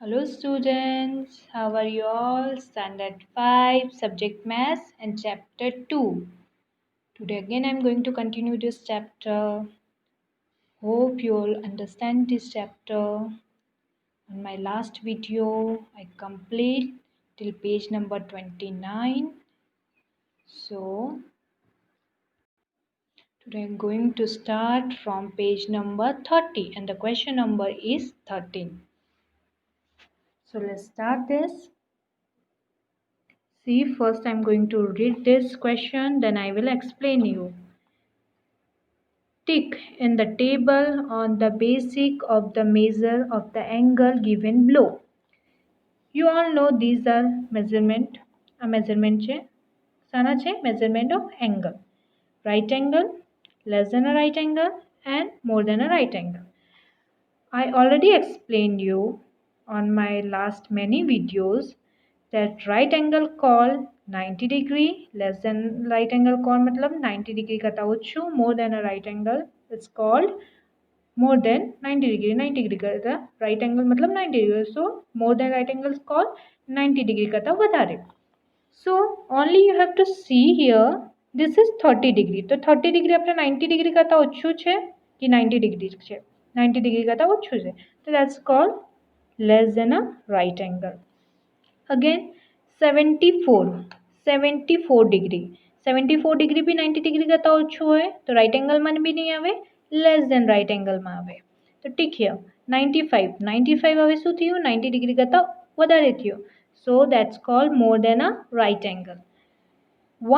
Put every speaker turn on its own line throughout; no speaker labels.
Hello students, how are you all? Standard 5, subject maths and chapter 2. Today again I am going to continue this chapter. Hope you all understand this chapter. On my last video I complete till page number 29. So today I am going to start from page number 30 and the question number is 13. So let's start this. See, first I'm going to read this question, then I will explain you. Tick in the table on the basic of the measure of the angle given below. You all know these are measurement. A measurement છે. શાના છે? Measurement of angle. Right angle, less than a right angle, and more than a right angle. I already explained you on my last many videos that right angle call 90 degree, less than right angle call मतलब 90 degree करता ओछू, more than a right angle it's called more than 90 degree. 90 degree करता right angle मतलब 90 degree, so more than right angle is called 90 degree करता વધારે. So only you have to see here, this is 30 degree, तो 30 degree આપણે 90 degree કરતા ઓછું છે કે 90 degree છે? 90 degree કરતા ઓછું છે, so that's called less than a right angle. Again 74 degree, 74 degree भी 90 degree करता ઓછું હોય તો right angle માં भी नहीं આવે, less than right angle માં આવે. તો ટીક here 95 હવે શું થયું? 90 degree કરતા વધારે થયું, so that's called more than a right angle.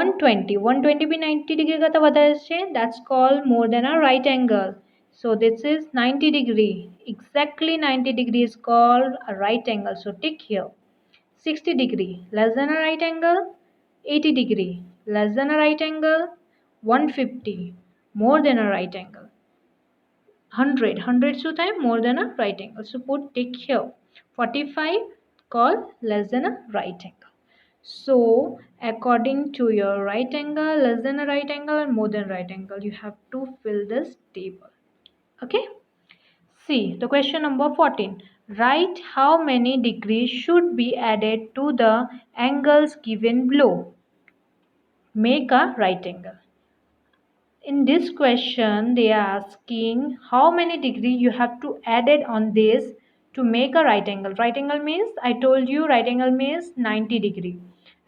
120 भी 90 degree करता વધારે છે, that's called more than a right angle. So this is 90 degree, exactly 90 degree is called a right angle, so tick here. 60 degree less than a right angle, 80 degree less than a right angle, 150 more than a right angle, 100 શું થાય? More than a right angle, so put tick here. 45 called less than a right angle. So according to your right angle, less than a right angle and more than right angle, you have to fill this table. Okay, see the question number 14. Write how many degrees should be added to the angles given below. Make a right angle. In this question they are asking how many degree you have to add it on this to make a right angle. Right angle means, I told you, right angle means 90 degree.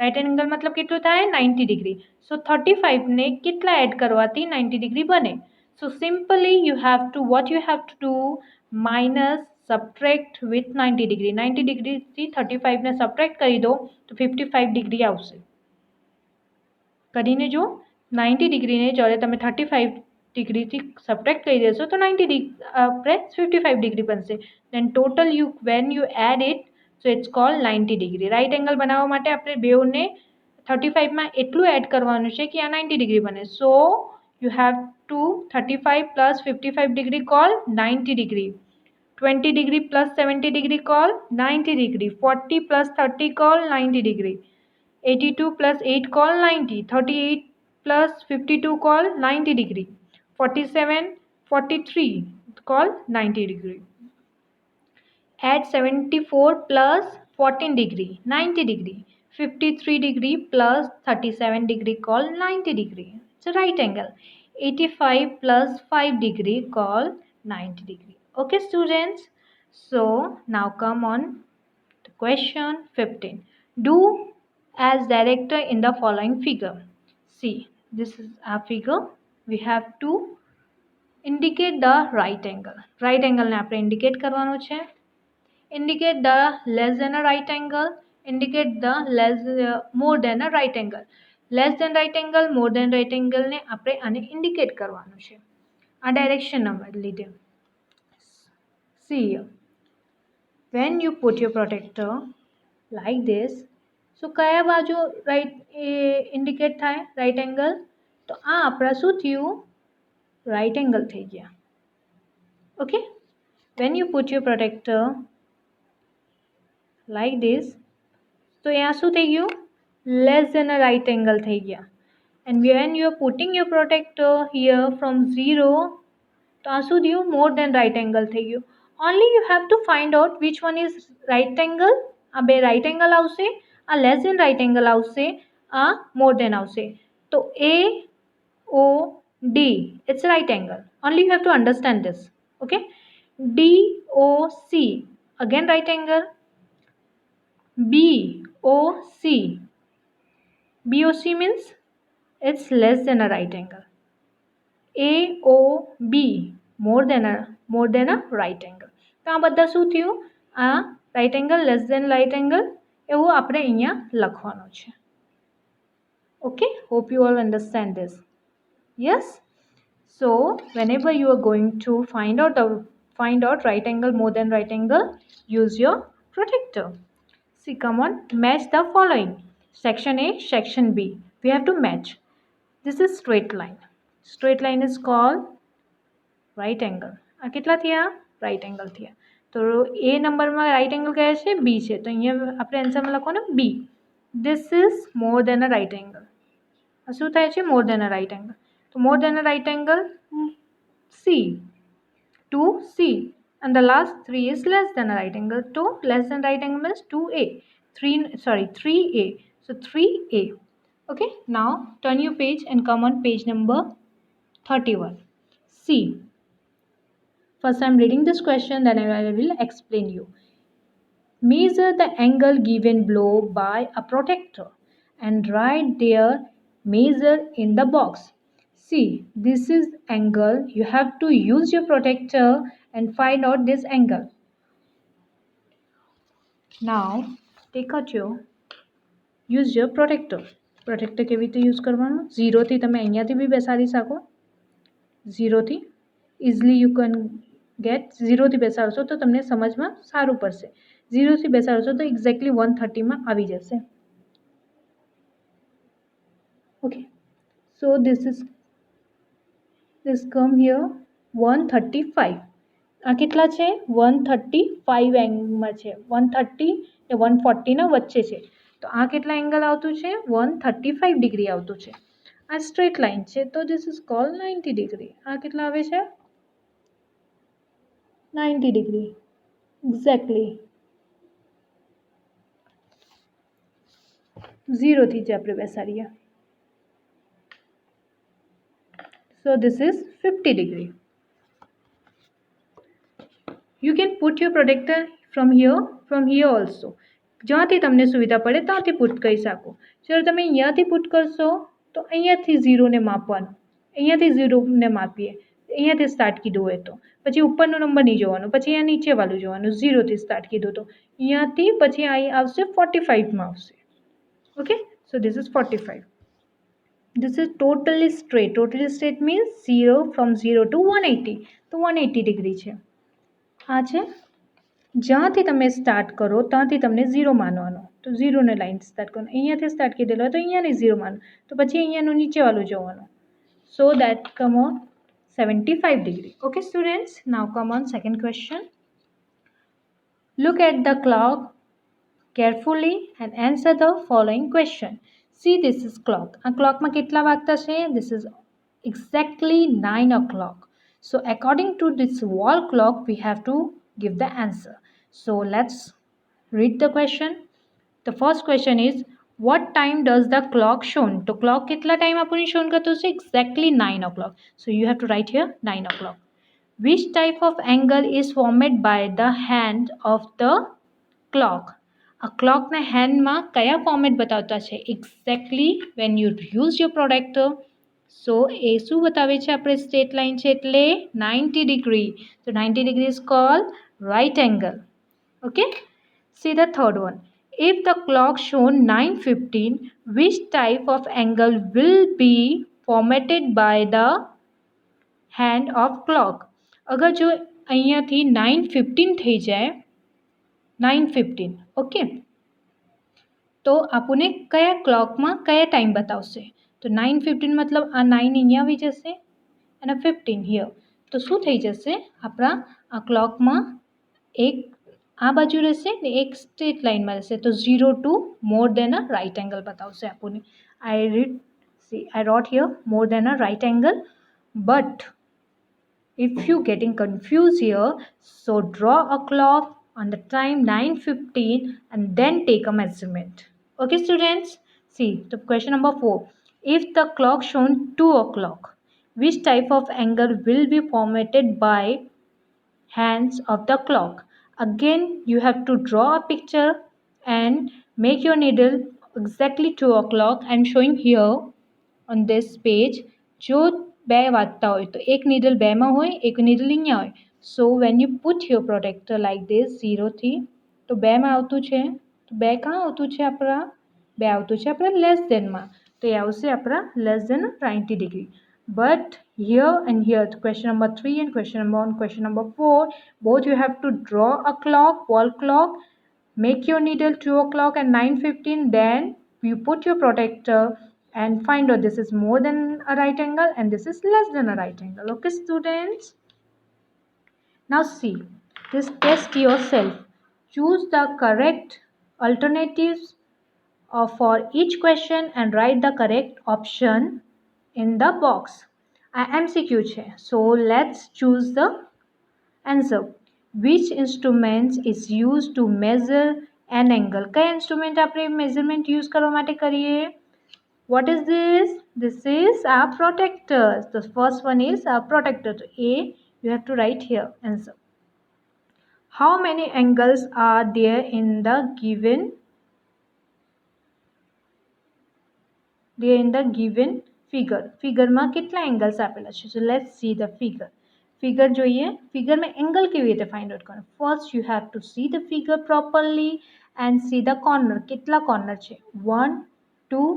Right angle मतलब કેટલું થાય? 90 degree. So 35 ને કેટલા add કરવાથી 90 degree બને? So simply you have to, what you have to do, minus subtract with 90 degree. 90 degree થી 35 ને subtract કરી દો તો 55 degree આવશે. કરીને જો 90 degree ને જ્યારે તમે 35 degree થી subtract કરી દેશો તો 90 degree આપણે 55 degree બનશે. Then total you when you add it, so it's called 90 degree. Right angle બનાવવા માટે આપણે બેઉને 35 માં એટલું એડ કરવાનું છે કે આ 90 degree બને. So you have to 35 plus 55 degree call 90 degree. 20 degree plus 70 degree call 90 degree. 40 plus 30 call 90 degree. 82 plus 8 call 90. 38 plus 52 call 90 degree. 47, 43 call 90 degree. Add 74 plus 14 degree, 90 degree. 53 degree plus 37 degree call 90 degree. It's a right angle. 85 plus 5 degree call 90 degree. Okay students, so now come on to question 15. Do as director in the following figure. See, this is our figure. We have to indicate the right angle. Right angle ને આપણે indicate કરવાનો છે. Indicate the less than a right angle. Indicate the more than a right angle. Less than right angle, more than right angle ને આપણે આને indicate કરવાનું છે. આ direction ના લીધે. See here. When you put your protector like this, so કયા બાજુ right indicate થાય? Right angle. તો આ આપણા શું થયું? Right angle થઈ ગયા. Okay, when you put your protector like this, so यहाँ શું થઈ ગયું? Less than a right angle થઈ ગયા. And when you are putting your protector here from 0, તો આ શું થયું? More than right angle થઈ ગયું. only you have to find out which one is right angle. આ બે right angle આવશે, આ less than right angle આવશે, આ more than આવશે. તો A O D, it's right angle. Only you have to understand this. Okay. D O C, again right angle. B O C, B O C means it's less than a right angle. A O B, more than a right angle. તો આ બધા શું થયું? આ right angle less than right angle એવું આપણે અહીંયા લખવાનું છે. Okay, hope you all understand this. Yes. So whenever you are going to find out right angle more than right angle, use your protractor. See, come on, match the following. Section A, section B. We have to match. This is straight line. Straight line is called right angle. આ કેટલા થયા? right angle થયા. તો A નંબરમાં right angle કયા છે? B છે. તો અહીંયા આપણે આન્સરમાં લખવાનું B. This is more than a right angle. આ શું થાય છે? more than a right angle. તો more than a right angle C, 2C, and the last 3 is less than a right angle. 2 less than right angle means 2A. 3A. So 3A. Okay, now turn your page and come on page number 31. C. First I am reading this question, then I will explain you. Measure the angle given below by a protractor and write their measure in the box. See, this is angle. You have to use your protractor and find out this angle. Now take out use your protractor. Protractor કેવી રીતે use કરવાનું? 0 થી તમે અહીંયાથી બી બેસાડી શકો. 0 થી easily you can get 0 થી બેસાડશો તો તમને સમજમાં સારું પડશે. 0 થી બેસાડશો તો exactly 130 માં આવી જશે. Okay, so this come here 135. આ કેટલા છે? 135 એંગલમાં છે. 130 ને 140 ના વચ્ચે છે. તો આ કેટલા એંગલ આવતું છે? 135 ડિગ્રી આવતું છે. આ સ્ટ્રેટ લાઇન છે તો this is called 90 ડિગ્રી. આ કેટલા આવે છે? 90 ડિગ્રી exactly. 0 થી જ આપણે બેસાડીએ. So this is 50 degree. You can put your protractor from here also. જ્યાંથી તમને સુવિધા પડે ત્યાંથી પુટ કરી શકો. જો તમે અહીંયાથી પુટ કરશો તો અહીંયાથી 0 ને માપવાનું. અહીંયાથી 0 ને માપીએ. અહીંયાથી સ્ટાર્ટ કીધું હોય તો પછી ઉપરનો નંબર નહીં જોવાનો, પછી અહીંયા નીચેવાળું જોવાનું. 0 થી સ્ટાર્ટ કીધું તો અહીંયાથી પછી અહીં આવશે 45 માં આવશે. Okay, so this is 45. This is totally straight. Totally straight means 0 from 0 to 180. તો 180 ડિગ્રી છે. આ છે જ્યાંથી તમે સ્ટાર્ટ કરો ત્યાંથી તમને 0 માનવાનો. તો 0 ને લાઈન સ્ટાર્ટ કરવાનું. અહીંયાથી સ્ટાર્ટ કીધેલો હોય તો અહીંયાની 0 માનવાનું. તો પછી અહીંયાનું નીચેવાળું જોવાનું. So that come on 75 degree. Okay students, now come on second question. Look at the clock carefully and answer the following question. See, this is clock. A clock માં કેટલા વાગતા છે? This is exactly 9 o'clock. So according to this wall clock, we have to give the answer. So let's read the question. The first question is, what time does the clock shown? તો clock કેટલા time આપણને shown કરતો છે? Exactly 9 o'clock. So you have to write here 9 o'clock. Which type of angle is formed by the hand of the clock? A clock ના handમાં કયા format બતાવતા છે? Exactly when you use your protractor. So એ શું બતાવે છે? આપણે straight line છે એટલે 90 degree. So 90 degree is called right angle. Okay. See the third one. If the clock shown 9:15, which type of angle will be formatted by the hand of clock? અગર જો અહીંયાથી 9:15 થઈ જાય, 9:15, ઓકે, તો આપણને કયા ક્લોકમાં કયા ટાઈમ બતાવશે? તો 9:15 મતલબ આ 9 અહીંયા આવી જશે અને 15 હિયર. તો શું થઈ જશે? આપણા આ ક્લોકમાં એક આ બાજુ રહેશે ને એક સ્ટ્રેટ લાઇનમાં રહેશે. તો 0 to more than a right angle બતાવશે આપણને. I wrote here more than a right angle, but If you getting confused here, so draw a clock on the time 9:15 and then take a measurement. Okay, students? See, the question number 4. If the clock shown 2 o'clock, which type of angle will be formatted by hands of the clock? Again, you have to draw a picture and make your needle exactly 2 o'clock. I am showing here on this page. જો બે વાગતા હોય તો એક needle બેમાં હોય એક needle અહીંયા હોય. So when you put your protractor like this 0 તો બેમાં આવતું છે તો બે કાં આવતું છે આપણા બે આવતું છે આપણા લેસ ધેનમાં તો એ આવશે આપણા less than 90 degree. But here and here, question number 3 and question number 1, question number 4, both you have to draw a clock, wall clock, make your needle 2 o'clock and 9:15, then you put your protector and find out this is more than a right angle and this is less than a right angle. Okay, students? Now see, this test yourself. Choose the correct alternatives for each question and write the correct option in the box. MCQ છે. So let's choose the answer. Which instrument is used to measure an angle? કયા instrument આપણે measurement use કરવા માટે કરીએ? What is this? This is our protector. The first one is our protector. So A, you have to write here answer. How many angles are there in the given figure? Figure માં કેટલા angles આપેલા છે? So let's see the figure. Figure જોઈએ. Figure में angle કેવી રીતે find out કરવાનું? First you have to see the figure properly and see the corner. કેટલા corner છે? 1, 2,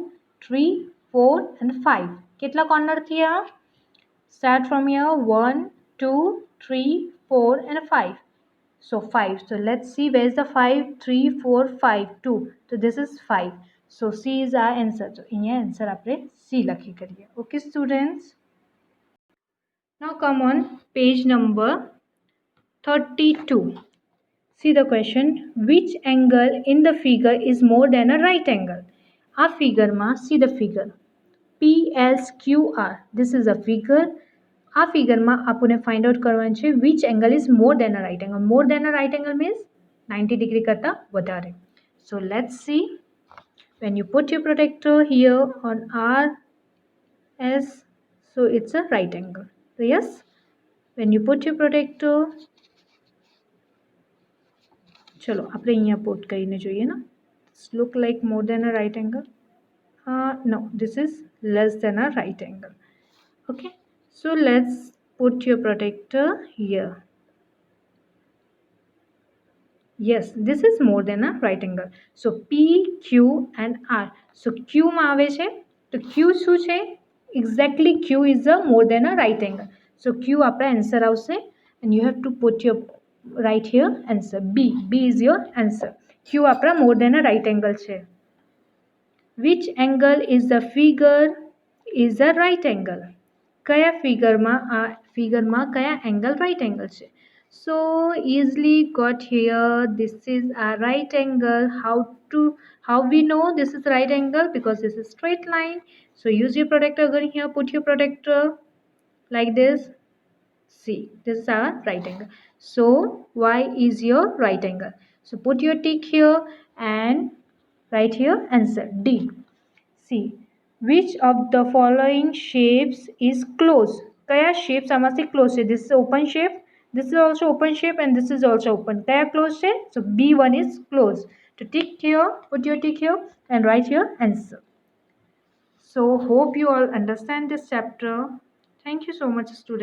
3, 4 and 5. કેટલા corner થયા? Start from here. 1, 2, 3, 4 and 5. So 5. So let's see where is the 5? 3, 4, 5, 2. So this is 5. So C is our answer. So અહીંયા answer આપણે C લખી કરીએ. Okay, students? Now come on page number 32. See the question. Which angle in the figure is more than a right angle? આ ફિગરમાં see the figure. PSQR. This is a figure. આ ફિગરમાં આપણને find out કરવાનું છે which angle is more than a right angle. More than a right angle means 90 degree કરતાં વધારે. So let's see. When you put your protector here on RS, so it's a right angle. So yes, when you put your protector, चलो આપણે અહીંયા put કરીને જોઈએ ना. It's look like more than a right angle. No, this is less than a right angle. Okay, so let's put your protector here. Yes, this is more than a right angle. So P, Q and R. So Q માં આવે છે તો Q શું છે? Exactly Q is a more than a right angle. So Q આપણા answer આવશે and you have to put your right here answer. B is your answer. Q આપણા more than a right angle છે. Which angle is the figure is a right angle? કયા ફિગરમાં કયા angle right angle છે? So easily got here. This is a right angle. How we know this is right angle? Because this is straight line. So use your protector again here. Put your protector like this. See, this is our right angle. So Y is your right angle. So put your tick here and write here answer D. See, which of the following shapes is closed? Kaya shapes આમાંથી closed છે? This is open shape. This is also open shape and this is also open. Kaya closed છે? So B1 is closed. To tick here, put your tick here and write your answer. So hope you all understand this chapter. Thank you so much, students.